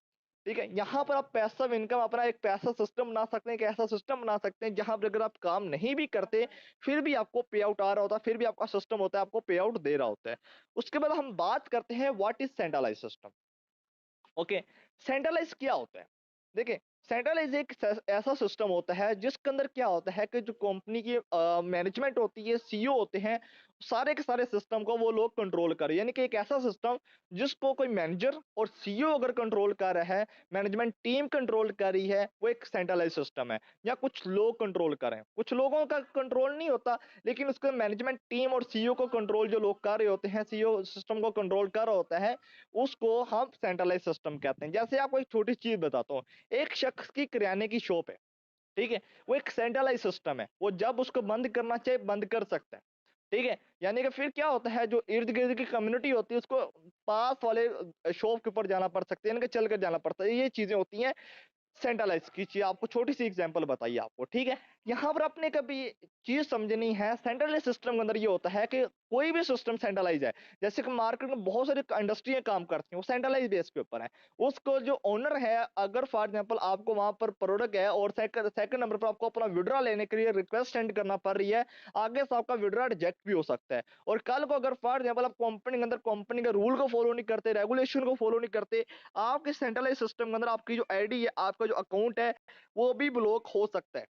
ठीक है, यहाँ पर आप पैसिव इनकम अपना एक पैसा सिस्टम बना सकते हैं, एक ऐसा सिस्टम बना सकते हैं जहां पर अगर आप काम नहीं भी करते फिर भी आपको पे आउट आ रहा होता है, फिर भी आपका सिस्टम होता है आपको पे आउट दे रहा होता है। उसके बाद हम बात करते हैं what is centralise system. Okay, centralise क्या होता है? देखिए, सेंट्रलाइज एक ऐसा सिस्टम होता है जिसके अंदर क्या होता है कि जो कंपनी की मैनेजमेंट होती है, सीईओ होते हैं, सारे के सारे सिस्टम को वो लोग कंट्रोल करें, यानी कि एक ऐसा सिस्टम जिसको कोई मैनेजर और सीईओ अगर कंट्रोल कर रहा है, मैनेजमेंट टीम कंट्रोल कर रही है, वो एक सेंट्रलाइज सिस्टम है। या कुछ लोग कंट्रोल करें, कुछ लोगों का कंट्रोल नहीं होता, लेकिन उसको मैनेजमेंट टीम और सीईओ को कंट्रोल जो लोग कर रहे होते हैं, सीईओ सिस्टम को कंट्रोल कर रहा होता है, उसको हम सेंट्रलाइज सिस्टम कहते हैं। जैसे आपको एक छोटी चीज बताता हूँ, एक शख्स की किराने की शॉप है, ठीक है, वो एक सेंट्रलाइज सिस्टम है, वो जब उसको बंद करना चाहे बंद कर सकता है, ठीक है। यानी कि फिर क्या होता है, जो इर्द गिर्द की कम्युनिटी होती है उसको पास वाले शॉप के ऊपर जाना पड़ सकता है, यानी कि चल कर जाना पड़ता है, ये चीजें होती हैं सेंट्रलाइज की चीज। आपको छोटी सी एग्जांपल बताइए आपको, ठीक है। यहाँ पर आपने कभी चीज समझनी है, सेंट्रलाइज सिस्टम के अंदर ये होता है कि कोई भी सिस्टम सेंट्रलाइज है। जैसे कि मार्केट में बहुत सारी इंडस्ट्रियां काम करती हैं, वो सेंट्रलाइज बेस के ऊपर है। उसको जो ओनर है, अगर फॉर एग्जांपल आपको वहां पर प्रोडक्ट है और सेकंड नंबर पर आपको अपना विड्रॉ लेने के लिए रिक्वेस्ट सेंड करना पड़ रही है, आगे से आपका विड्रॉ रिजेक्ट भी हो सकता है। और कल को अगर फॉर एग्जांपल आप कंपनी के अंदर कंपनी के रूल को फॉलो नहीं करते, रेगुलेशन को फॉलो नहीं करते, आपके सेंट्रलाइज सिस्टम के अंदर आपकी जो आईडी है, आपका जो अकाउंट है, वो भी ब्लॉक हो सकता है,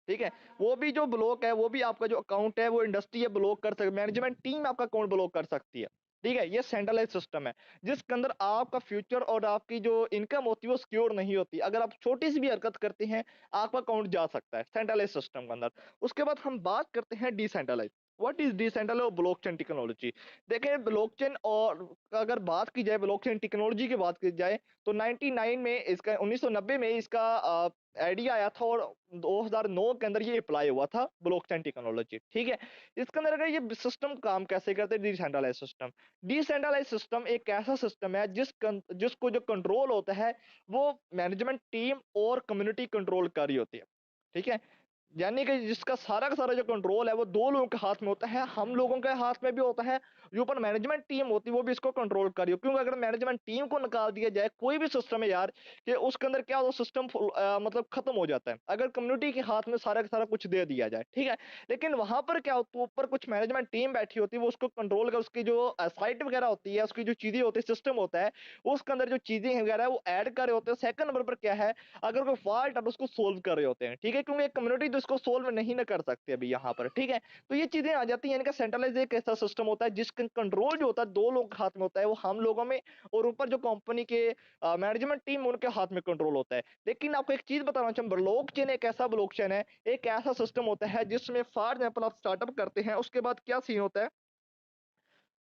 ठीक है। वो भी जो ब्लॉक है, वो भी आपका जो अकाउंट है, वो इंडस्ट्री है ब्लॉक कर सकती है, मैनेजमेंट टीम आपका अकाउंट ब्लॉक कर सकती है, ठीक है। ये सेंट्रलाइज सिस्टम है जिसके अंदर आपका फ्यूचर और आपकी जो इनकम होती है वो सिक्योर नहीं होती। अगर आप छोटी सी भी हरकत करते हैं, आपका अकाउंट जा सकता है सेंट्रलाइज सिस्टम के अंदर। उसके बाद हम बात करते हैं डिसेंट्रलाइज। व्हाट इज डिसेंट्रलाइज और ब्लॉकचेन टेक्नोलॉजी। देखिए, ब्लॉकचेन और अगर बात की जाए, ब्लॉकचेन टेक्नोलॉजी की बात की जाए, तो 99 में इसका 1990 में इसका आइडिया आया था, और 2009 के अंदर ये अप्लाई हुआ था ब्लॉकचेन टेक्नोलॉजी, ठीक है। इसके अंदर अगर ये सिस्टम काम कैसे करते हैं, डिसेंट्रलाइज सिस्टम। डिसेंट्रलाइज सिस्टम एक ऐसा सिस्टम है जिसको जो कंट्रोल होता है वो मैनेजमेंट टीम और कम्युनिटी कंट्रोल कर रही होती है, ठीक है। यानी कि जिसका सारा का सारा जो कंट्रोल है वो दो लोगों के हाथ में होता है, हम लोगों के हाथ में भी होता है, जो ऊपर मैनेजमेंट टीम होती है वो भी इसको कंट्रोल कर रही हो। क्योंकि अगर मैनेजमेंट टीम को निकाल दिया जाए, कोई भी सिस्टम है यार, कि उसके अंदर क्या होता है, सिस्टम मतलब खत्म हो जाता है, अगर कम्युनिटी के हाथ में सारा का सारा कुछ दे दिया जाए, ठीक है। लेकिन वहां पर क्या होता है, ऊपर कुछ मैनेजमेंट टीम बैठी होती है, वो उसको कंट्रोल कर, उसकी जो साइट वगैरह होती है, उसकी जो चीजें होती है, सिस्टम होता है, उसके अंदर जो चीजें वगैरह है वो ऐड कर रहे होते हैं। सेकंड नंबर पर क्या है, अगर कोई फॉल्ट है तो उसको सोल्व कर रहे होते हैं, ठीक है, क्योंकि एक कम्युनिटी तो इसको सोल्व नहीं ना कर सकती अभी यहाँ पर, ठीक है। तो ये चीजें आ जाती हैं, यानी कि सेंट्रलाइज एक ऐसा सिस्टम होता है जिसका कंट्रोल जो होता है दो लोग के हाथ में होता है, वो हम लोगों में, और ऊपर जो कंपनी के मैनेजमेंट टीम उनके हाथ में कंट्रोल होता है। लेकिन आपको एक चीज बताना चाहूँ, ब्लॉकचेन एक ऐसा ब्लॉकचेन है, एक ऐसा सिस्टम होता है जिसमें फॉर एग्जाम्पल आप स्टार्टअप करते हैं, उसके बाद क्या सीन होता है,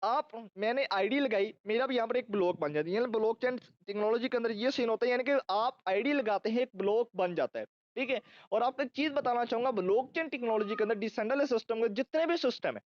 आप मैंने आईडी लगाई, मेरा भी यहाँ पर एक ब्लॉक बन जाती है। ब्लॉकचेन टेक्नोलॉजी के अंदर ये सीन होता है, यानी कि आप आईडी लगाते हैं, एक ब्लॉक बन जाता है, ठीक है। और आपको एक चीज बताना चाहूंगा, ब्लॉकचेन टेक्नोलॉजी के अंदर डिसेंट्रलाइज सिस्टम के जितने भी सिस्टम है,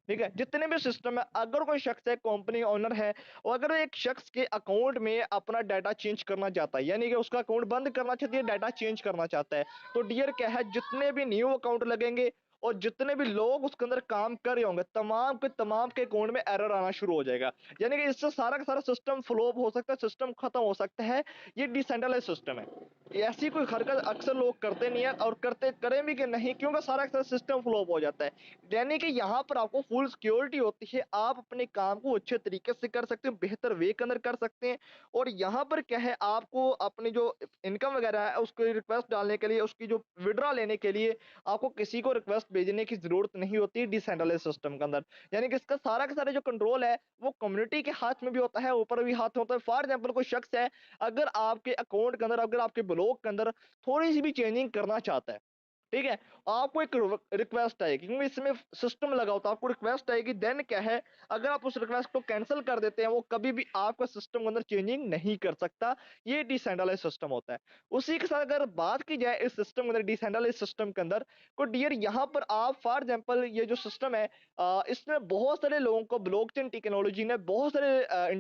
ठीक है, जितने भी सिस्टम है, अगर कोई शख्स है, कंपनी ओनर है, और अगर एक शख्स के अकाउंट में अपना डाटा चेंज करना चाहता है, यानी कि उसका अकाउंट बंद करना चाहती है, डाटा चेंज करना चाहता है, तो डियर क्या है, जितने भी न्यू अकाउंट लगेंगे और जितने भी लोग उसके अंदर काम कर रहे होंगे, तमाम के अकाउंट में एरर आना शुरू हो जाएगा। यानी कि इससे सारा का सारा सिस्टम फ्लॉप हो सकता है, सिस्टम खत्म हो सकता है। ये डिसेंट्रलाइज सिस्टम है। ऐसी कोई हरकत अक्सर लोग करते नहीं है और करते करें भी कि नहीं, क्योंकि सारा का सारा सिस्टम फ्लॉप हो जाता है। यानी कि यहाँ पर आपको फुल सिक्योरिटी होती है, आप अपने काम को अच्छे तरीके से कर सकते हो, बेहतर वे के अंदर कर सकते हैं। और यहाँ पर क्या है, आपको अपनी जो इनकम वगैरह है उसको रिक्वेस्ट डालने के लिए, उसकी जो विड्रॉ लेने के लिए आपको किसी को रिक्वेस्ट भेजने की जरूरत नहीं होती डिसेंट्रलाइज सिस्टम के अंदर। यानी कि इसका सारा का सारा जो कंट्रोल है वो कम्युनिटी के हाथ में भी होता है, ऊपर भी हाथ होता है। फॉर एग्जाम्पल कोई शख्स है, अगर आपके अकाउंट के अंदर, अगर आपके ब्लॉग के अंदर थोड़ी सी भी चेंजिंग करना चाहता है, ठीक है, आपको एक रिक्वेस्ट आएगी, क्योंकि इसमें सिस्टम लगा होता है, आपको रिक्वेस्ट आएगी। देन क्या है, अगर आप उस रिक्वेस्ट को कैंसिल कर देते हैं, वो कभी भी आपका सिस्टम के अंदर चेंजिंग नहीं कर सकता। ये डिसेंट्रलाइज सिस्टम होता है। उसी के साथ अगर बात की जाए इस सिस्टम के अंदर, डिसेंट्रलाइज सिस्टम के अंदर, तो डियर यहाँ पर आप फॉर एग्जाम्पल ये जो सिस्टम है, इसमें बहुत सारे लोगों को ब्लॉकचेन टेक्नोलॉजी ने बहुत सारे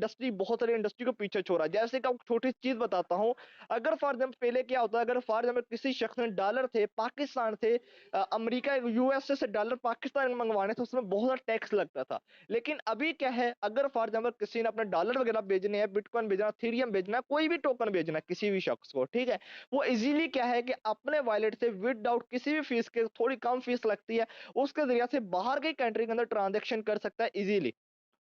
इंडस्ट्री को पीछे छोड़ा। जैसे कि आपको छोटी चीज बताता हूँ, अगर फॉर एग्जाम्पल पहले क्या होता है, अगर फॉर एग्जाम्पल किसी शख्स ने डॉलर थे पाकिस्तान से, अमेरिका यूएसए से डॉलर पाकिस्तान में मंगवाने थे, उसमें बहुत सारा टैक्स लगता था। लेकिन अभी क्या है, अगर फॉर एग्जाम्पल किसी ने अपने डॉलर वगैरह भेजने हैं, बिटकॉइन भेजना, थीरियम भेजना, कोई भी टोकन भेजना है किसी भी शख्स को, ठीक है, वो इजीली क्या है कि अपने वॉलेट से विदाउट किसी भी फीस के, थोड़ी कम फीस लगती है, उसके जरिए से बाहर की कंट्री के अंदर ट्रांजेक्शन कर सकता है इजीली।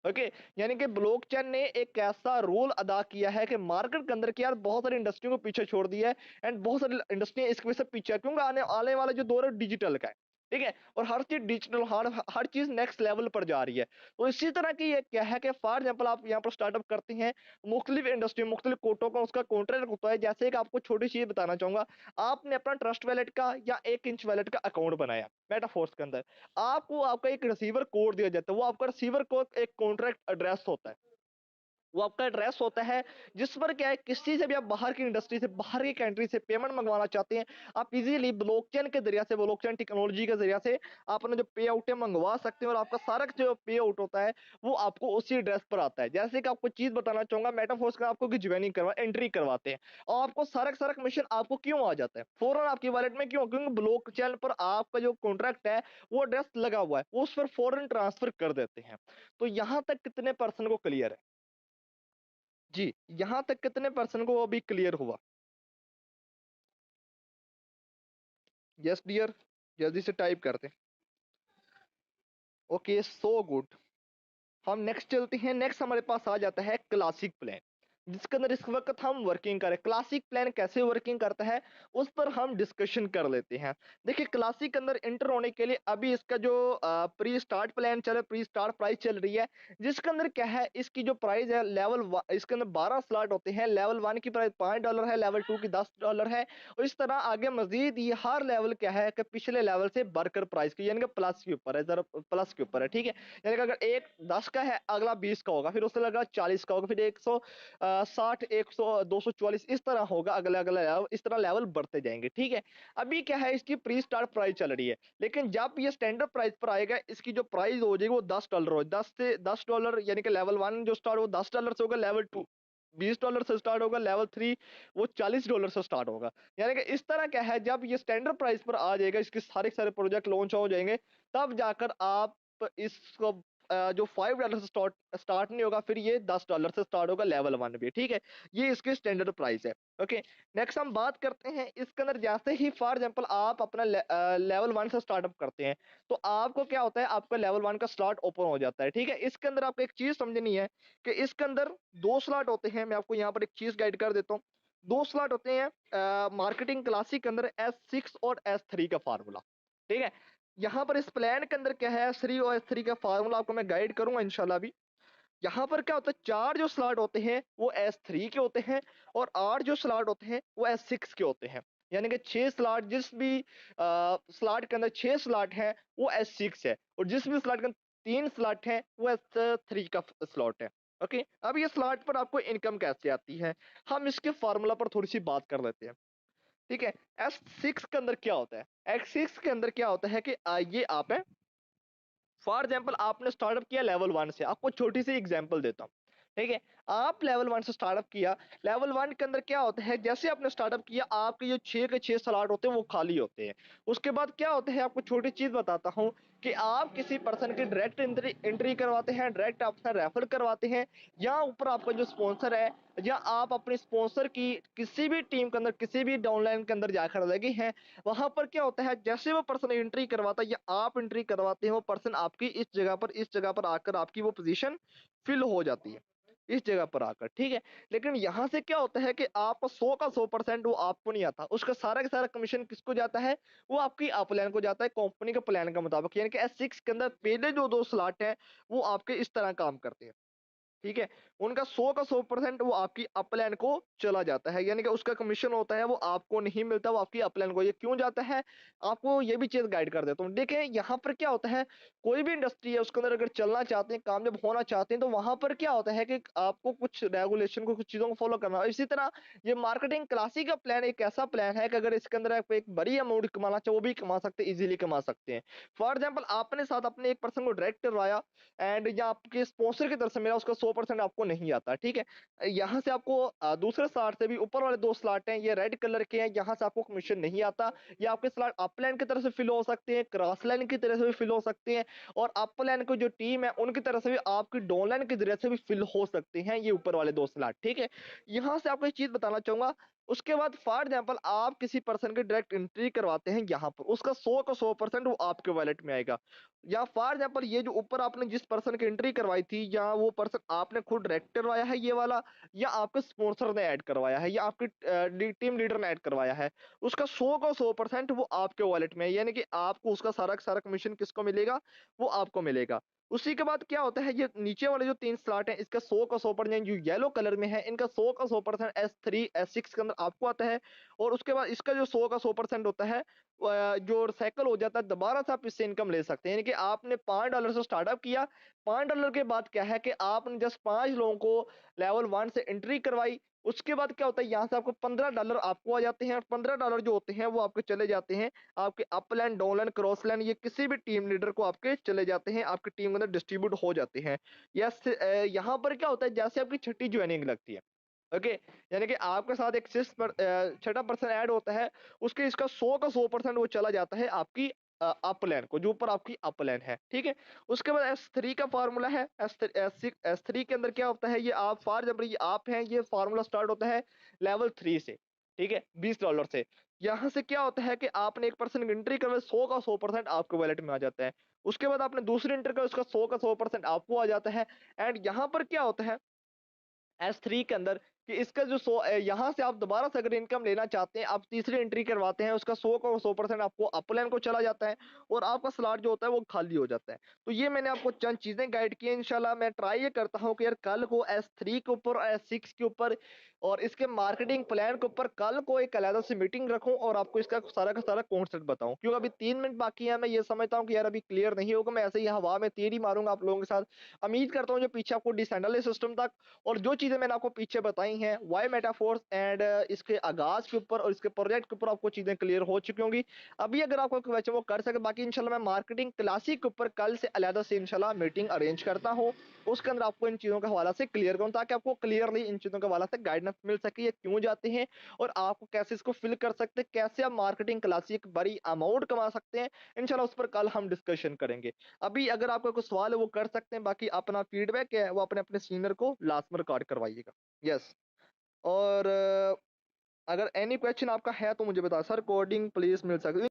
ओके, यानी कि ब्लॉकचेन ने एक ऐसा रोल अदा किया है कि मार्केट के अंदर की यार बहुत सारी इंडस्ट्री को पीछे छोड़ दिया है। एंड बहुत सारी इंडस्ट्री इसकी वजह से पीछे है, क्योंकि आने आने वाला जो दौर है डिजिटल का है, ठीक है, और हर चीज डिजिटल, हर चीज नेक्स्ट लेवल पर जा रही है। तो इसी तरह की ये क्या है कि फॉर एग्जाम्पल आप यहाँ पर स्टार्टअप करते हैं, मुख्तलिफ इंडस्ट्री, मुख्तलिफ कोटों का उसका कॉन्ट्रैक्ट होता है। जैसे कि आपको छोटी चीज बताना चाहूंगा, आपने अपना ट्रस्ट वैलेट का या 1 इंच वैलेट का अकाउंट बनाया मेटाफोर्स के अंदर, आपको आपका एक रिसीवर कोड दिया जाता है, वो आपका रिसीवर कोड एक कॉन्ट्रैक्ट एड्रेस होता है, वो आपका एड्रेस होता है, जिस पर क्या है, किसी से भी आप बाहर की इंडस्ट्री से, बाहर की कंट्री से पेमेंट मंगवाना चाहते हैं, आप इजीली ब्लॉकचेन के जरिए से, ब्लॉकचेन टेक्नोलॉजी के जरिए से अपने जो पे आउट है मंगवा सकते हैं, और आपका सारा जो पे आउट होता है वो आपको उसी एड्रेस पर आता है। जैसे कि आपको चीज बताना चाहूंगा, मेटाफोर्स का आपको ज्वाइनिंग करवा, एंट्री करवाते हैं, और आपको सारा का सारा कमीशन आपको क्यों आ जाता है फौरन आपकी वॉलेट में, क्यों? क्योंकि ब्लॉकचेन पर आपका जो कॉन्ट्रैक्ट है वो एड्रेस लगा हुआ है, वो उस पर फौरन ट्रांसफर कर देते हैं। तो यहां तक कितने पर्सन को क्लियर है? जी, यहाँ तक कितने पर्सन को अभी क्लियर हुआ? यस डियर, जल्दी से टाइप कर दें। Okay, so good. हम नेक्स्ट चलते हैं। नेक्स्ट हमारे पास आ जाता है क्लासिक प्लान, जिसके अंदर इस वक्त हम वर्किंग करें। क्लासिक प्लान कैसे वर्किंग करता है उस पर हम डिस्कशन कर लेते हैं। देखिए, क्लासिक के अंदर इंटर होने के लिए अभी इसका जो प्री स्टार्ट प्लान चल, प्री स्टार्ट प्राइस चल रही है, जिसके अंदर क्या है, इसकी जो प्राइस है इसके अंदर 12 स्लॉट होते हैं। लेवल 1 की प्राइस $5 है, लेवल 2 की $10 है, और इस तरह आगे मजीद ये हर लेवल क्या है कि पिछले लेवल से बढ़कर प्राइस की, यानी कि प्लस के ऊपर है, जरा प्लस के ऊपर है, ठीक है। यानी कि अगर एक 10 का है, अगला 20 का होगा, फिर उससे लगा 40 का होगा, फिर 160, 100, 244, इस तरह होगा, अगला अगला लेवल, इस तरह लेवल बढ़ते जाएंगे, ठीक है। अभी क्या है, इसकी प्री स्टार्ट प्राइस चल रही है, लेकिन जब ये स्टैंडर्ड प्राइस पर आएगा, इसकी जो प्राइस हो जाएगी वो $10 हो, 10 से $10, यानी कि लेवल 1 जो स्टार्ट वो $10 से होगा, लेवल 2 $20 से स्टार्ट होगा, लेवल 3 वो $40 से स्टार्ट होगा। यानी कि इस तरह क्या है, जब ये स्टैंडर्ड प्राइस पर आ जाएगा, इसके सारे सारे प्रोजेक्ट लॉन्च हो जाएंगे, तब जाकर आप इसको जो $5 से स्टार्ट स्टार्ट नहीं होगा, फिर ये $10 से स्टार्ट होगा, लेवल 1 भी, ठीक है। ये इसकी स्टैंडर्ड प्राइस है। ओके, नेक्स्ट हम बात करते हैं इसके अंदर। जैसे ही फॉर एग्जांपल आप अपना लेवल 1 से स्टार्टअप करते हैं, तो आपको क्या होता है, आपका लेवल 1 का स्लॉट ओपन हो जाता है, ठीक है। इसके अंदर आपको एक चीज समझनी है कि इसके अंदर दो स्लॉट होते हैं। मैं आपको यहाँ पर एक चीज गाइड कर देता हूँ। दो स्लॉट होते हैं मार्केटिंग क्लासिक के अंदर, S6 और S3 का फार्मूला, ठीक है। यहाँ पर इस प्लान के अंदर क्या है, S3 और S3 का फार्मूला आपको मैं गाइड करूंगा इंशाल्लाह भी। यहाँ पर क्या होता है, 4 जो स्लॉट होते हैं वो S3 के होते हैं, और 8 जो स्लॉट होते हैं वो S6 के होते हैं। यानी कि 6 स्लॉट, जिस भी स्लॉट के अंदर 6 स्लॉट है वो S6 है, और जिस भी स्लॉट के अंदर 3 स्लॉट है वो S3 का स्लॉट है। ओके, अब ये स्लॉट पर आपको इनकम कैसे आती है, हम इसके फार्मूला पर थोड़ी सी बात कर लेते हैं, ठीक है। S6 के अंदर क्या होता है, S6 के अंदर क्या होता है कि ये आप है, फॉर एग्जाम्पल आपने स्टार्टअप किया लेवल 1 से। आपको छोटी सी एग्जाम्पल देता हूँ, ठीक है। आप लेवल 1 से स्टार्टअप किया, लेवल 1 के अंदर क्या होता है, जैसे आपने स्टार्टअप किया आपके जो 6 के 6 स्लॉट होते हैं वो खाली होते हैं। उसके बाद क्या होता है, आपको छोटी चीज़ बताता हूँ कि आप किसी पर्सन की डायरेक्ट एंट्री एंट्री करवाते हैं, डायरेक्ट आपसे रेफर करवाते हैं, या ऊपर आपका जो स्पॉन्सर है, या आप अपने स्पॉन्सर की किसी भी टीम के अंदर किसी भी डाउनलाइन के अंदर जाकर लगे हैं, वहां पर क्या होता है, जैसे वो पर्सन एंट्री करवाता है या आप एंट्री करवाते हैं, वो पर्सन आपकी इस जगह पर आकर आपकी वो पोजीशन फिल हो जाती है इस जगह पर आकर, ठीक है। लेकिन यहाँ से क्या होता है कि आपका 100 का 100% वो आपको नहीं आता, उसका सारा का सारा कमीशन किसको जाता है, वो आपकी अपलाइन को जाता है, कंपनी के प्लान के मुताबिक। यानी कि S6 के अंदर पहले जो 2 स्लॉट हैं वो आपके इस तरह काम करते हैं, ठीक है। उनका 100 का 100% वो आपकी अपलाइन को चला जाता है, यानी कि उसका कमीशन होता है वो आपको नहीं मिलता, वो आपकी अपलाइन को। ये क्यों जाता है, आपको ये भी चीज गाइड कर देता हूँ। देखें यहाँ पर क्या होता है, कोई भी इंडस्ट्री है उसके अंदर अगर चलना चाहते हैं, कामयाब होना चाहते हैं, तो वहां पर क्या होता है कि आपको कुछ रेगुलेशन को, कुछ चीजों को फॉलो करना है। इसी तरह ये मार्केटिंग क्लासिक का प्लान एक ऐसा प्लान है कि अगर इसके अंदर आप एक बड़ी अमाउंट कमाना चाहो वो भी कमा सकते हैं, इजीली कमा सकते हैं। फॉर एग्जाम्पल आपने साथ अपने एक पर्सन को डायरेक्ट करवाया, एंड या आपके स्पॉन्सर की तरफ से मिला, उसका 100% आपको नहीं आता, ठीक है। यहाँ से आपको दूसरे स्लॉट से भी ऊपर वाले 2 स्लॉट हैं, ये रेड कलर के हैं, यहाँ से आपको कमीशन नहीं आता। ये आपके स्लॉट अपलाइन की तरफ से फिल हो सकते हैं, क्रॉस लाइन की तरफ से भी फिल हो सकते हैं, और अपलाइन की जो टीम है उनकी तरफ से भी, आपकी डाउनलाइन के जरिए से भी फिल हो सकते हैं ये ऊपर वाले 2 स्लॉट, ठीक है। यहाँ से आपको एक चीज बताना चाहूंगा। उसके बाद फॉर एग्जाम्पल आप किसी पर्सन की डायरेक्ट एंट्री करवाते हैं, यहाँ पर उसका 100 का 100% वो आपके वॉलेट में आएगा। या फॉर एग्जाम्पल ये जो ऊपर आपने जिस पर्सन की एंट्री करवाई थी, या वो पर्सन आपने खुद डायरेक्ट करवाया है ये वाला, या आपके स्पॉन्सर ने ऐड करवाया है, या आपकी टीम लीडर ने ऐड करवाया है, उसका 100 का 100% वो आपके वॉलेट में है, यानी कि आपको उसका सारा का सारा कमीशन किसको मिलेगा, वो आपको मिलेगा। उसी के बाद क्या होता है, ये नीचे वाले जो 3 स्लॉट हैं इसका 100 का 100% जो येलो कलर में है, इनका 100 का 100% S3 S6 के अंदर आपको आता है। और उसके बाद इसका जो 100 का 100% होता है, जो रिसाइकल हो जाता है, दोबारा से आप इससे इनकम ले सकते हैं। यानी कि आपने $5 से स्टार्टअप किया, $5 के बाद क्या है कि आपने जस्ट 5 लोगों को लेवल 1 से एंट्री करवाई। उसके बाद क्या होता है, यहाँ से आपको $15 आपको आ जाते हैं, और $15 जो होते हैं वो आपके चले जाते हैं आपके अपलाइन, डाउनलाइन, क्रॉस लाइन, ये किसी भी टीम लीडर को आपके चले जाते हैं, आपकी टीम के अंदर डिस्ट्रीब्यूट हो जाते हैं। यहाँ पर क्या होता है, जैसे आपकी छठी ज्वाइनिंग लगती है, ओके, यानी कि आपके साथ एक छठा पर्सन ऐड होता है, उसके इसका 100 का 100% वो चला जाता है आपकी अपलाइन को, जो ऊपर आपकी अपलाइन है, ठीक है। उसके बाद S3 का फार्मूला है, S3 के अंदर क्या होता है, ये आप फॉर एग्जाम्पल ये आप हैं, ये फार्मूला स्टार्ट होता है लेवल 3 से, ठीक है, $20 से। यहाँ से क्या होता है कि आपने एक पर्सन एंट्री कर 100 का 100% आपके वॉलेट में आ जाता है। उसके बाद आपने दूसरी एंट्री कर, उसका 100 का 100% आपको आ जाता है। एंड यहाँ पर क्या होता है S3 के अंदर, कि इसका जो यहाँ से आप दोबारा से अगर इनकम लेना चाहते हैं, आप तीसरी एंट्री करवाते हैं, उसका 100 का 100% आपको अपलाइन को चला जाता है, और आपका स्लॉट जो होता है वो खाली हो जाता है। तो ये मैंने आपको चंद चीजें गाइड की हैं। इंशाल्लाह मैं ट्राई ये करता हूँ कि यार कल को S3 के ऊपर और S6 के ऊपर और इसके मार्केटिंग प्लान के ऊपर कल को एक अलग से मीटिंग रखूं, और आपको इसका सारा का सारा कॉन्सेप्ट बताऊं। क्योंकि अभी 3 मिनट बाकी है, मैं ये समझता हूँ कि यार अभी क्लियर नहीं होगा, मैं ऐसे ही हवा में तीर ही मारूंगा आप लोगों के साथ। उम्मीद करता हूँ जो पीछे आपको डिसेंट्रलाइज सिस्टम तक और जो चीजें मैंने आपको पीछे बताई हैं, वाई मेटाफोर्स एंड इसके आगाज के ऊपर और इसके प्रोजेक्ट के ऊपर आपको चीजें क्लियर हो चुकी होंगी। अभी अगर आपको क्वेश्चन वो कर सके, बाकी इंशाल्लाह मैं मार्केटिंग क्लासिक के ऊपर कल से अलग से इंशाल्लाह मीटिंग अरेंज करता हूँ, उसके अंदर आपको इन चीजों के हवाला से क्लियर करूँ, ताकि आपको क्लियरली इन चीजों के हवाला से गाइडेंस मिल सके ये क्यों जाते हैं, और आपको कैसे इसको फिल कर सकते हैं, कैसे आप मार्केटिंग क्लासिक बड़ी अमाउंट कमा सकते हैं। इंशाल्लाह उस पर कल हम डिस्कशन करेंगे। अभी अगर आपका कोई सवाल है वो कर सकते हैं, बाकी अपना फीडबैक है वो अपने अपने सीनियर को लास्ट में रिकॉर्ड करवाइएगा। यस। और अगर एनी क्वेश्चन आपका है तो मुझे बता सर, कोडिंग प्लीज मिल सकती है।